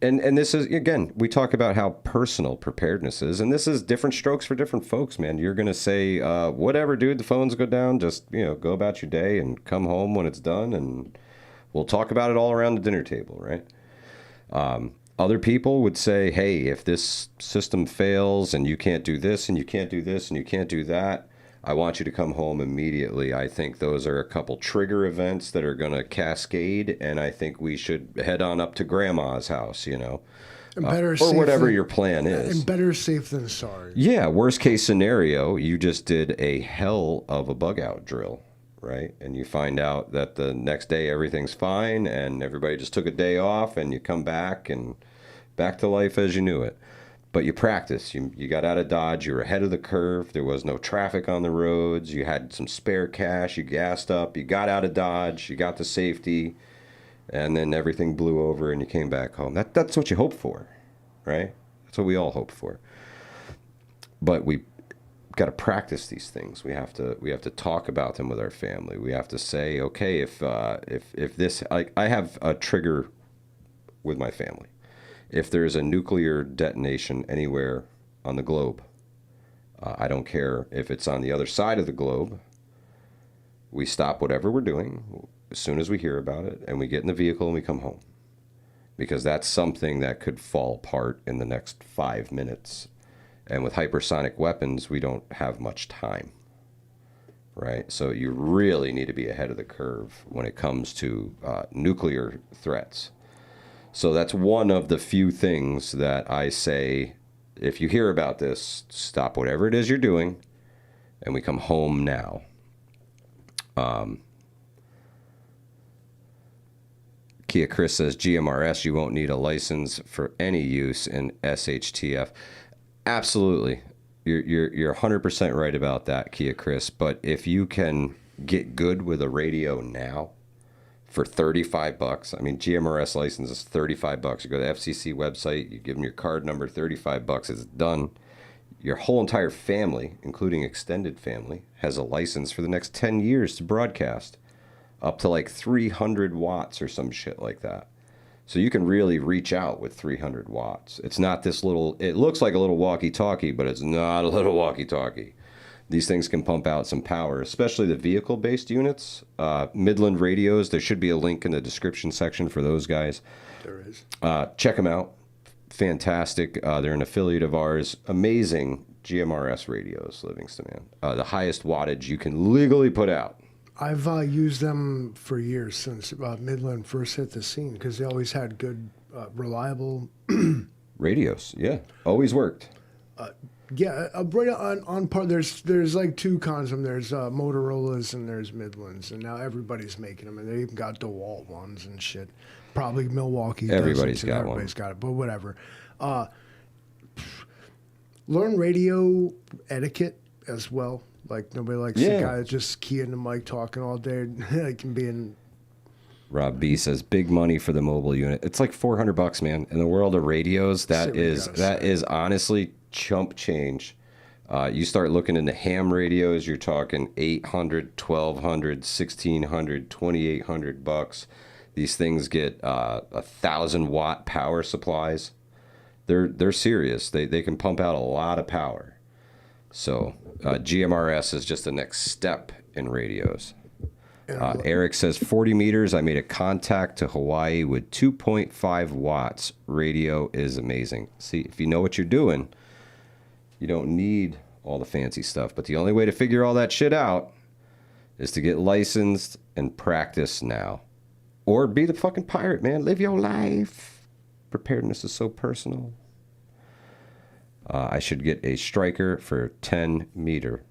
And this is, again, we talk about how personal preparedness is, and this is different strokes for different folks, man. You're going to say, whatever, dude, the phones go down, just, go about your day and come home when it's done, and we'll talk about it all around the dinner table, right? Other people would say, hey, if this system fails and you can't do this and you can't do this and you can't do that, I want you to come home immediately. I think those are a couple trigger events that are going to cascade, and I think we should head on up to Grandma's house, or whatever your plan is. And better safe than sorry. Yeah, worst case scenario, you just did a hell of a bug out drill, right? And you find out that the next day everything's fine and everybody just took a day off, and you come back and back to life as you knew it. But you practiced. You got out of Dodge. You were ahead of the curve. There was no traffic on the roads. You had some spare cash. You gassed up. You got out of Dodge. You got to safety. And then everything blew over and you came back home. That's what you hope for, right? That's what we all hope for. But we got to practice these things. We have to talk about them with our family. We have to say, okay, if this, I have a trigger with my family. If there's a nuclear detonation anywhere on the globe, I don't care if it's on the other side of the globe, we stop whatever we're doing as soon as we hear about it, and we get in the vehicle and we come home. Because that's something that could fall apart in the next 5 minutes. And with hypersonic weapons, we don't have much time, right? So you really need to be ahead of the curve when it comes to nuclear threats. So that's one of the few things that I say, if you hear about this, stop whatever it is you're doing, and we come home now. Kia Chris says, GMRS, you won't need a license for any use in SHTF. Absolutely. You're 100% right about that, Kia Chris. But if you can get good with a radio now, for $35, I mean, GMRS license is $35. You go to the FCC website, you give them your card number, $35, it's done. Your whole entire family, including extended family, has a license for the next 10 years to broadcast, up to like 300 watts or some shit like that. So you can really reach out with 300 watts. It's not this little, it looks like a little walkie-talkie, but it's not a little walkie-talkie. These things can pump out some power, especially the vehicle-based units. Midland radios, there should be a link in the description section for those guys. There is. Check them out. Fantastic. They're an affiliate of ours. Amazing GMRS radios, Livingston, man. The highest wattage you can legally put out. I've used them for years since Midland first hit the scene because they always had good, reliable Radios, yeah. Always worked. Yeah, right on part. There's like two kinds of them. There's Motorola's and there's Midlands, and now everybody's making them, and they even got DeWalt ones and shit. Probably Milwaukee. Everybody's got one. Everybody's got it, but whatever. Learn radio etiquette as well. Like nobody likes the guy that's just keying the mic talking all day. It can be in. Rob B says big money for the mobile unit. It's like $400, man. In the world of radios, that is honestly chump change. You start looking into ham radios, you're talking 800, 1200, 1600, 2800 bucks. These things get 1,000-watt power supplies. They're serious. They can pump out a lot of power. So GMRS is just the next step in radios. Eric says 40 meters. I made a contact to Hawaii with 2.5 watts. Radio is amazing. See, if you know what you're doing, you don't need all the fancy stuff. But the only way to figure all that shit out is to get licensed and practice now. Or be the fucking pirate, man. Live your life. Preparedness is so personal. I should get a striker for 10 meter.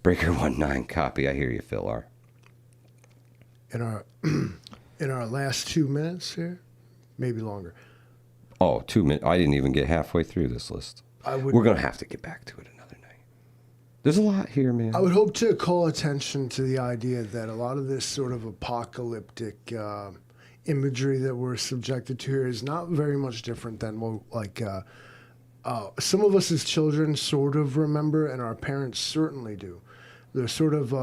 Breaker 19 copy. I hear you, Phil R. In our last 2 minutes here, maybe longer. Oh, 2 minutes. I didn't even get halfway through this list. We're going to have to get back to it another night. There's a lot here, man. I would hope to call attention to the idea that a lot of this sort of apocalyptic imagery that we're subjected to here is not very much different than what, some of us as children sort of remember, and our parents certainly do. The sort of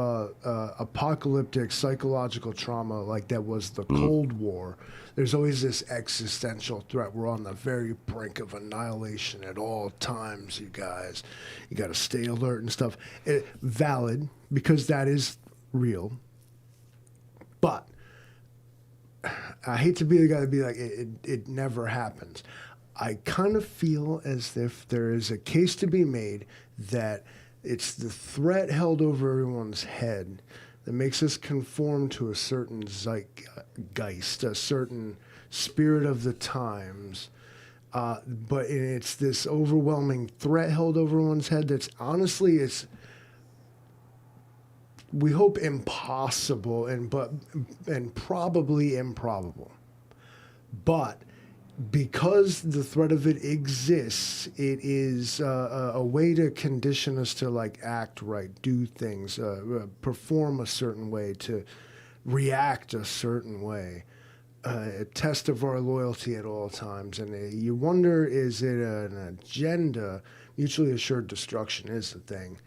apocalyptic psychological trauma like that was the Cold War. There's always this existential threat. We're on the very brink of annihilation at all times, you guys. You got to stay alert and stuff. Valid, because that is real. But I hate to be the guy to be like, it never happens. I kind of feel as if there is a case to be made that it's the threat held over everyone's head that makes us conform to a certain zeitgeist, a certain spirit of the times. But it's this overwhelming threat held over one's head that's honestly, we hope impossible and probably improbable. But because the threat of it exists, it is a way to condition us to like act right, do things, perform a certain way, to react a certain way, a test of our loyalty at all times. And you wonder, is it an agenda? Mutually assured destruction is the thing.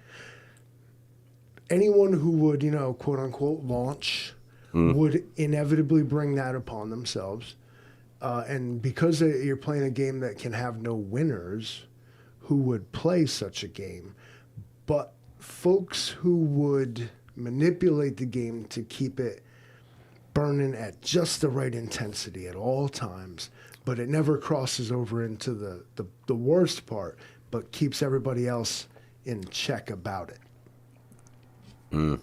Anyone who would, quote unquote, launch would inevitably bring that upon themselves. And because you're playing a game that can have no winners, who would play such a game? But folks who would manipulate the game to keep it burning at just the right intensity at all times, but it never crosses over into the worst part, but keeps everybody else in check about it.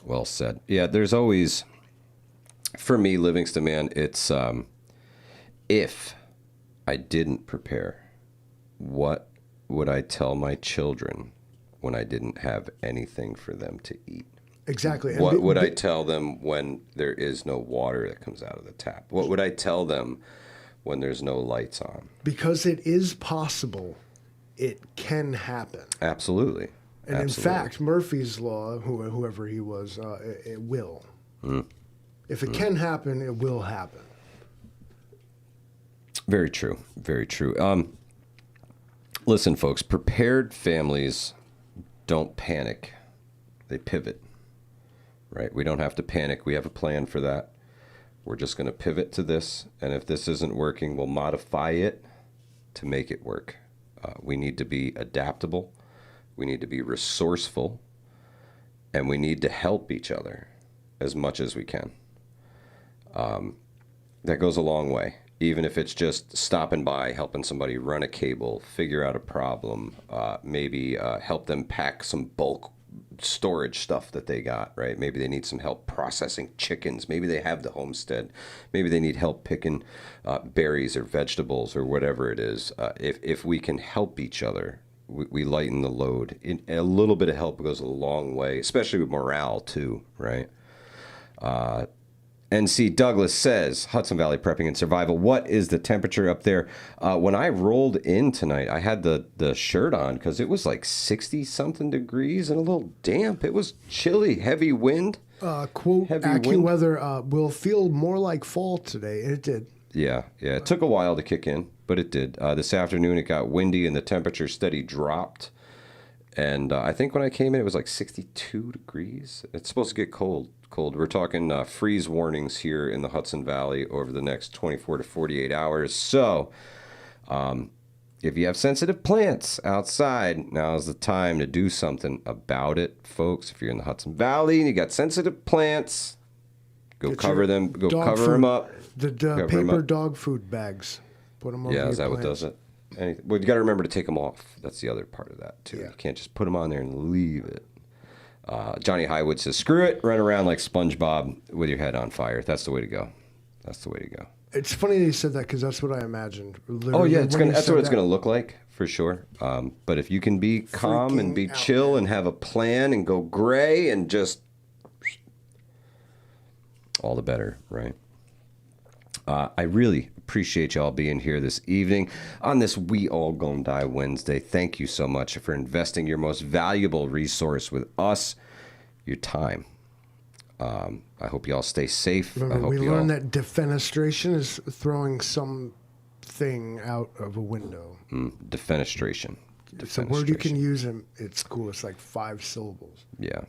Well said. Yeah, there's always, for me, Livingston, man, it's... if I didn't prepare, what would I tell my children when I didn't have anything for them to eat? Exactly. What would I tell them when there is no water that comes out of the tap? What would I tell them when there's no lights on? Because it is possible, it can happen. Absolutely. And in fact, Murphy's Law, whoever he was, it will. If it can happen, it will happen. Very true. Very true. Listen, folks, prepared families don't panic. They pivot, right? We don't have to panic. We have a plan for that. We're just going to pivot to this. And if this isn't working, we'll modify it to make it work. We need to be adaptable. We need to be resourceful. And we need to help each other as much as we can. That goes a long way. Even if it's just stopping by, helping somebody run a cable, figure out a problem, maybe help them pack some bulk storage stuff that they got, right? Maybe they need some help processing chickens. Maybe they have the homestead. Maybe they need help picking berries or vegetables or whatever it is. If we can help each other, we lighten the load. A little bit of help goes a long way, especially with morale too, right? NC Douglas says, Hudson Valley Prepping and Survival, what is the temperature up there? When I rolled in tonight, I had the shirt on because it was like 60-something degrees and a little damp. It was chilly, heavy wind. Quote, heavy AccuWeather will feel more like fall today. It did. Yeah. It took a while to kick in, but it did. This afternoon, it got windy and the temperature steady dropped. And I think when I came in, it was like 62 degrees. It's supposed to get cold. We're talking freeze warnings here in the Hudson Valley over the next 24 to 48 hours. So if you have sensitive plants outside, now's the time to do something about it, folks. If you're in the Hudson Valley and you got sensitive plants, go cover them. Go cover them up. The paper dog food bags. Put them over your is that what does it? Well, you got to remember to take them off. That's the other part of that, too. Yeah. You can't just put them on there and leave it. Johnny Highwood says, screw it, run around like SpongeBob with your head on fire. That's the way to go. It's funny that you said that because that's what I imagined. Oh, yeah, that's what it's going to look like, for sure. But if you can be calm and be chill and have a plan and go gray and just all the better, right? I really appreciate y'all being here this evening on this We All Gonna Die Wednesday. Thank you so much for investing your most valuable resource with us, your time. I hope y'all stay safe. Remember, we learned that defenestration is throwing something out of a window. Defenestration. It's a word you can use, and it's cool. It's like 5 syllables. Yeah.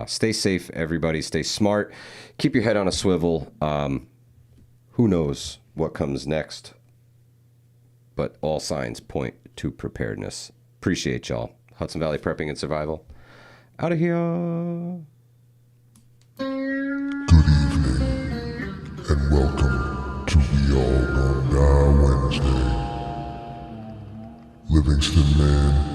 Stay safe, everybody. Stay smart. Keep your head on a swivel. Who knows what comes next? But all signs point to preparedness. Appreciate y'all. Hudson Valley Prepping and Survival. Out of here. Good evening, and welcome to We All Gonna Die Wednesday. Livingston Man